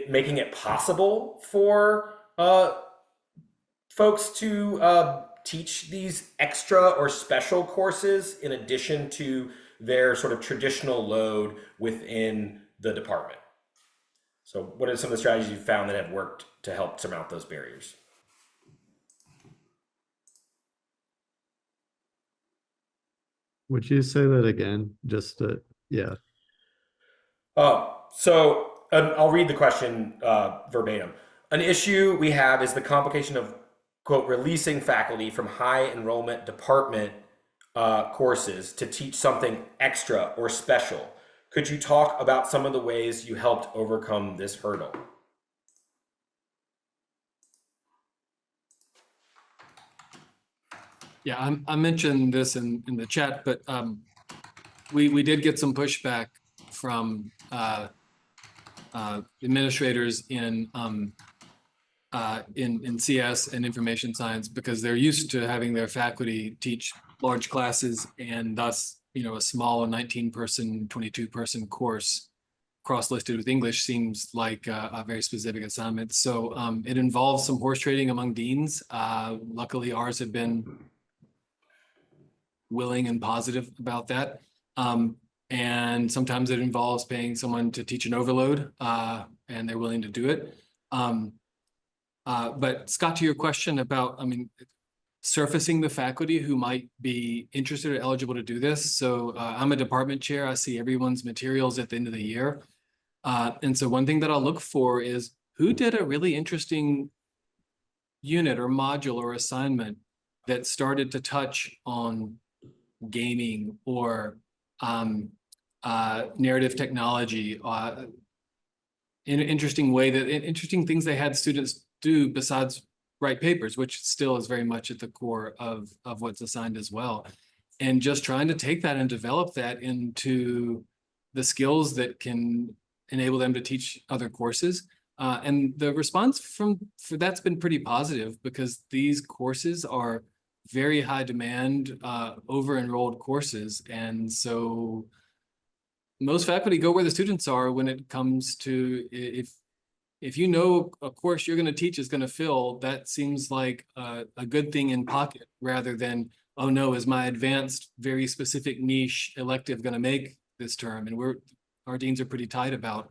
Speaker 1: making it possible for folks to teach these extra or special courses in addition to their sort of traditional load within the department. So what are some of the strategies you've found that have worked to help surmount those barriers?
Speaker 3: Would you say that again? Yeah.
Speaker 1: I'll read the question verbatim. An issue we have is the complication of, quote, releasing faculty from high enrollment department courses to teach something extra or special. Could you talk about some of the ways you helped overcome this hurdle?
Speaker 4: Yeah, I mentioned this in the chat, but we did get some pushback from administrators in CS and information science, because they're used to having their faculty teach large classes, and thus, a small 19-person, 22-person course cross-listed with English seems like a very specific assignment. So it involves some horse trading among deans. Luckily, ours have been willing and positive about that. And sometimes it involves paying someone to teach an overload, and they're willing to do it. But Scott, to your question about, surfacing the faculty who might be interested or eligible to do this. So I'm a department chair. I see everyone's materials at the end of the year. And so one thing that I'll look for is who did a really interesting unit or module or assignment that started to touch on gaming or narrative technology, in an interesting way, interesting things they had students do besides write papers, which still is very much at the core of what's assigned as well. And just trying to take that and develop that into the skills that can enable them to teach other courses. And the response for that's been pretty positive, because these courses are very high demand, over-enrolled courses. And so most faculty go where the students are when it comes to, if you know a course you're going to teach is going to fill, that seems like a good thing in pocket, rather than, oh no, is my advanced, very specific niche elective going to make this term? And our deans are pretty tight about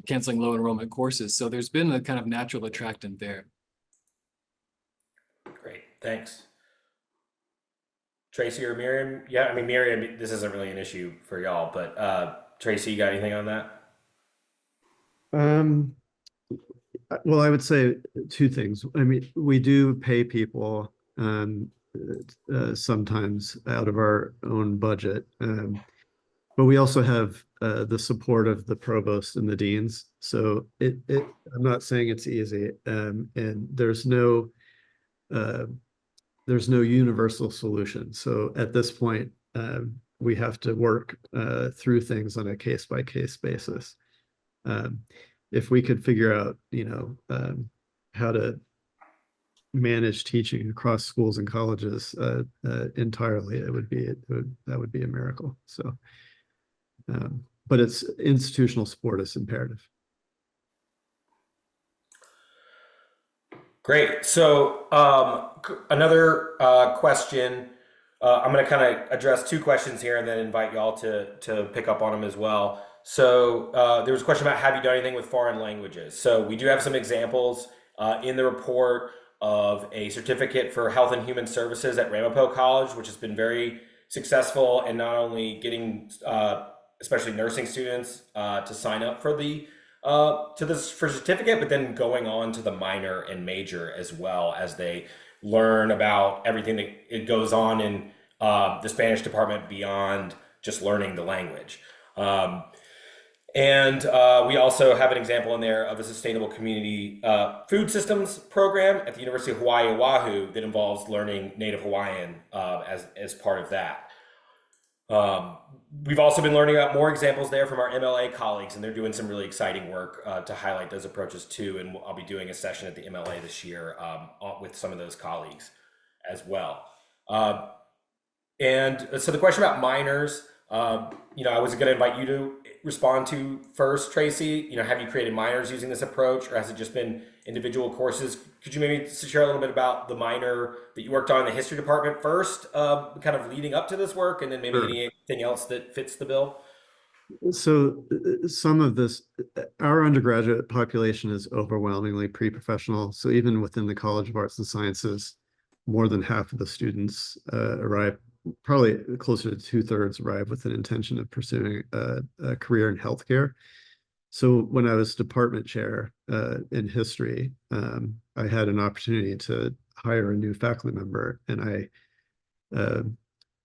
Speaker 4: canceling low enrollment courses. So there's been a kind of natural attractant there.
Speaker 1: Great, thanks. Tracy or Miriam? Yeah, Miriam, this isn't really an issue for y'all, but Tracy, you got anything on that?
Speaker 3: Well, I would say two things. We do pay people sometimes out of our own budget, but we also have the support of the provost and the deans. So I'm not saying it's easy, and there's no universal solution. So at this point, we have to work through things on a case-by-case basis. If we could figure out, how to manage teaching across schools and colleges entirely, that would be a miracle. So, but it's institutional support is imperative.
Speaker 1: Great. So another question. I'm going to kind of address two questions here and then invite y'all to pick up on them as well. So there was a question about, have you done anything with foreign languages? So we do have some examples in the report of a certificate for health and human services at Ramapo College, which has been very successful in not only getting especially nursing students to sign up for for certificate, but then going on to the minor and major as well, as they learn about everything that it goes on in the Spanish department beyond just learning the language. And we also have an example in there of a sustainable community food systems program at the University of Hawaii, Oahu, that involves learning Native Hawaiian as part of that. We've also been learning about more examples there from our MLA colleagues, and they're doing some really exciting work to highlight those approaches too. And I'll be doing a session at the MLA this year with some of those colleagues as well. And so the question about minors, I was going to invite you to respond to first, Tracy. Have you created minors using this approach, or has it just been individual courses? Could you maybe share a little bit about the minor that you worked on in the history department first, kind of leading up to this work, and then maybe anything else that fits the bill?
Speaker 3: So some of this, our undergraduate population is overwhelmingly pre-professional. So even within the College of Arts and Sciences, more than half of the students arrive, probably closer to 2/3 arrive with an intention of pursuing a career in healthcare. So when I was department chair in history, I had an opportunity to hire a new faculty member, and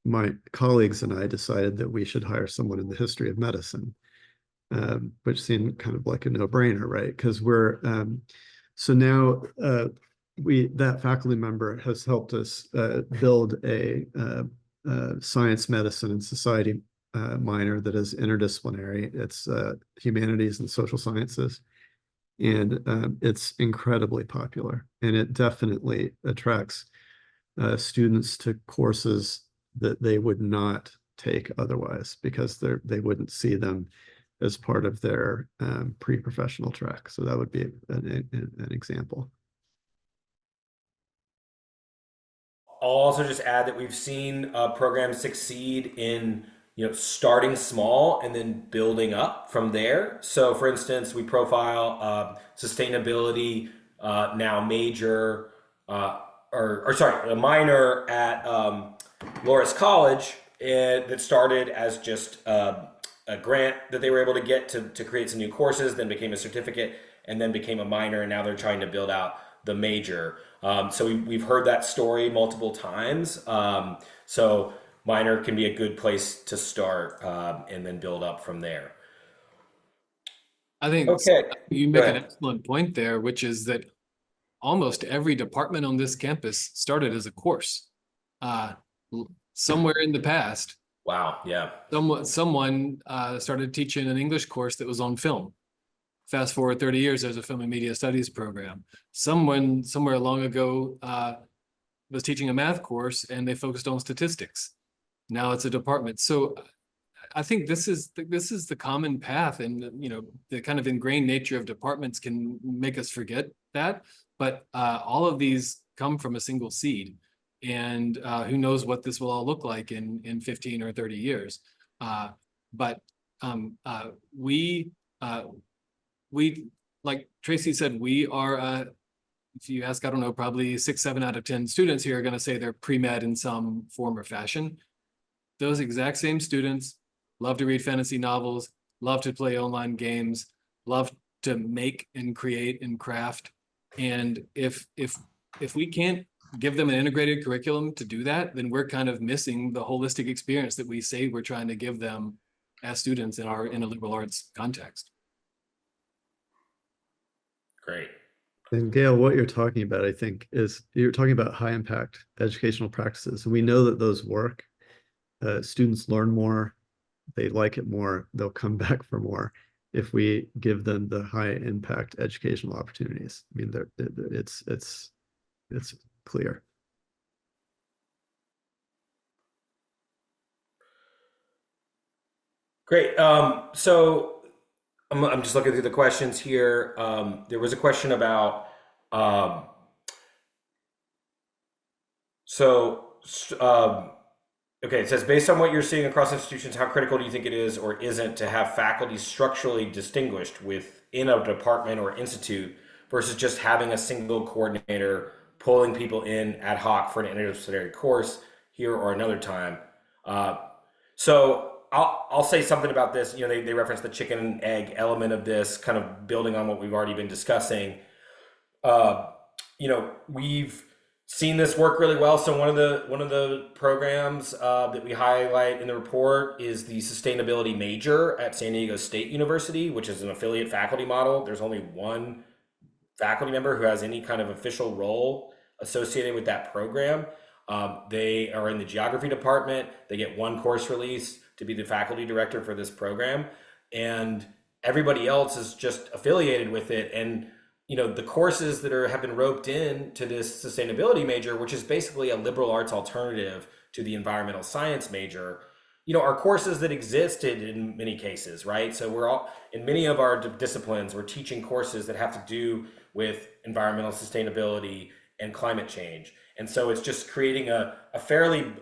Speaker 3: my colleagues and I decided that we should hire someone in the history of medicine, which seemed kind of like a no-brainer, right? Because so now that faculty member has helped us build a science, medicine, and society minor that is interdisciplinary. It's humanities and social sciences. And it's incredibly popular. And it definitely attracts students to courses that they would not take otherwise, because they wouldn't see them as part of their pre-professional track. So that would be an example.
Speaker 1: I'll also just add that we've seen programs succeed in starting small and then building up from there. So, for instance, we profile sustainability now major or sorry, a minor at Loras College that started as just a grant that they were able to get to create some new courses, then became a certificate, and then became a minor, and now they're trying to build out the major. So we've heard that story multiple times. So minor can be a good place to start and then build up from there.
Speaker 4: I think
Speaker 1: Okay,
Speaker 4: you
Speaker 1: go
Speaker 4: make an
Speaker 1: ahead.
Speaker 4: excellent point there, which is that almost every department on this campus started as a course. Somewhere in the past,
Speaker 1: Wow, yeah.
Speaker 4: someone started teaching an English course that was on film. Fast forward 30 years, there's a film and media studies program. Someone somewhere long ago was teaching a math course and they focused on statistics. Now it's a department. So I think this is the common path, and the kind of ingrained nature of departments can make us forget that. But all of these come from a single seed, and who knows what this will all look like in 15 or 30 years. But we, like Tracy said, we are, if you ask, I don't know, probably 6, 7 out of 10 students here are going to say they're pre-med in some form or fashion. Those exact same students love to read fantasy novels, love to play online games, love to make and create and craft. And if we can't give them an integrated curriculum to do that, then we're kind of missing the holistic experience that we say we're trying to give them as students in a liberal arts context.
Speaker 1: Great.
Speaker 3: And Gayle, what you're talking about, I think, is you're talking about high impact educational practices. And we know that those work. Students learn more, they like it more, they'll come back for more if we give them the high impact educational opportunities. I mean, it's clear.
Speaker 1: Great. So I'm just looking through the questions here. There was a question about okay, it says, based on what you're seeing across institutions, how critical do you think it is or isn't to have faculty structurally distinguished within a department or institute versus just having a single coordinator pulling people in ad hoc for an interdisciplinary course here or another time? So I'll say something about this. They reference the chicken and egg element of this, kind of building on what we've already been discussing. We've seen this work really well. So one of the programs that we highlight in the report is the sustainability major at San Diego State University, which is an affiliate faculty model. There's only one faculty member who has any kind of official role associated with that program. They are in the geography department. They get one course release to be the faculty director for this program, and everybody else is just affiliated with it. And the courses that have been roped in to this sustainability major, which is basically a liberal arts alternative to the environmental science major, are courses that existed in many cases, right? So in many of our disciplines, we're teaching courses that have to do with environmental sustainability and climate change. And so it's just creating a fairly,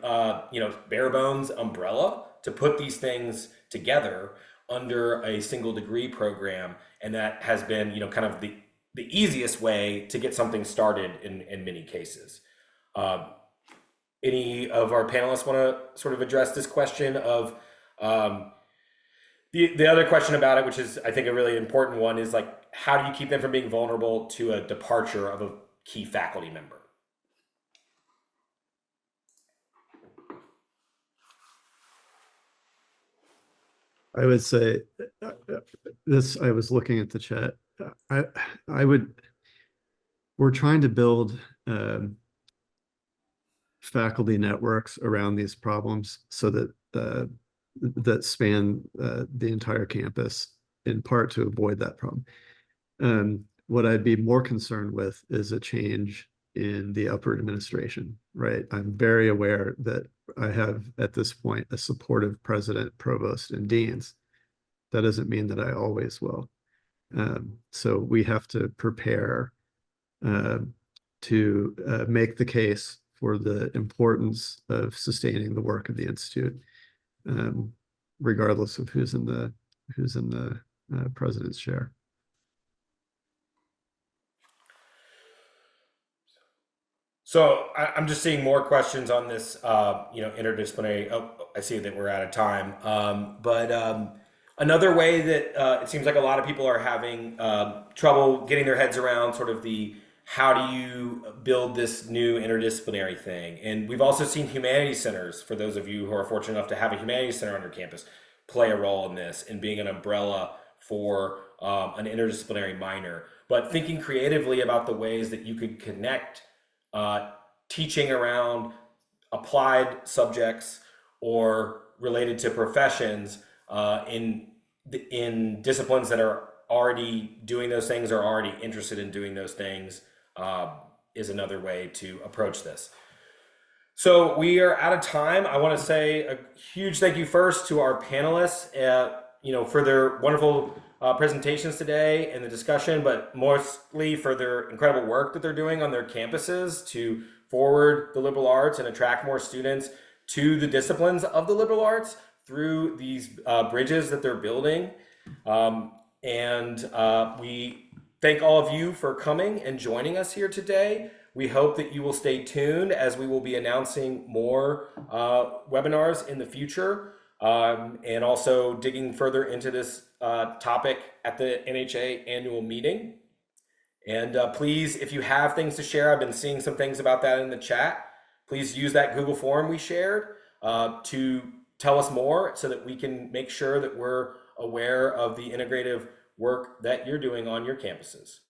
Speaker 1: bare bones umbrella to put these things together under a single degree program. And that has been, kind of the easiest way to get something started in many cases. Any of our panelists want to sort of address this question of the other question about it, which is, I think, a really important one, is like, how do you keep them from being vulnerable to a departure of a key faculty member?
Speaker 3: I would say this, I was looking at the chat. We're trying to build faculty networks around these problems so that that span the entire campus, in part to avoid that problem. What I'd be more concerned with is a change in the upper administration, right? I'm very aware that I have at this point a supportive president, provost, and deans. That doesn't mean that I always will. So we have to prepare to make the case for the importance of sustaining the work of the Institute, regardless of who's in the president's chair.
Speaker 1: So I'm just seeing more questions on this, interdisciplinary. Oh, I see that we're out of time. Another way that it seems like a lot of people are having trouble getting their heads around sort of the how do you build this new interdisciplinary thing? And we've also seen humanities centers, for those of you who are fortunate enough to have a humanities center on your campus, play a role in this and being an umbrella for an interdisciplinary minor. But thinking creatively about the ways that you could connect teaching around applied subjects or related to professions in disciplines that are already doing those things or already interested in doing those things is another way to approach this. So we are out of time. I want to say a huge thank you first to our panelists, for their wonderful presentations today and the discussion, but mostly for their incredible work that they're doing on their campuses to forward the liberal arts and attract more students to the disciplines of the liberal arts through these bridges that they're building. We thank all of you for coming and joining us here today. We hope that you will stay tuned as we will be announcing more webinars in the future, and also digging further into this topic at the NHA annual meeting. And please, if you have things to share, I've been seeing some things about that in the chat. Please use that Google form we shared to tell us more so that we can make sure that we're aware of the integrative work that you're doing on your campuses.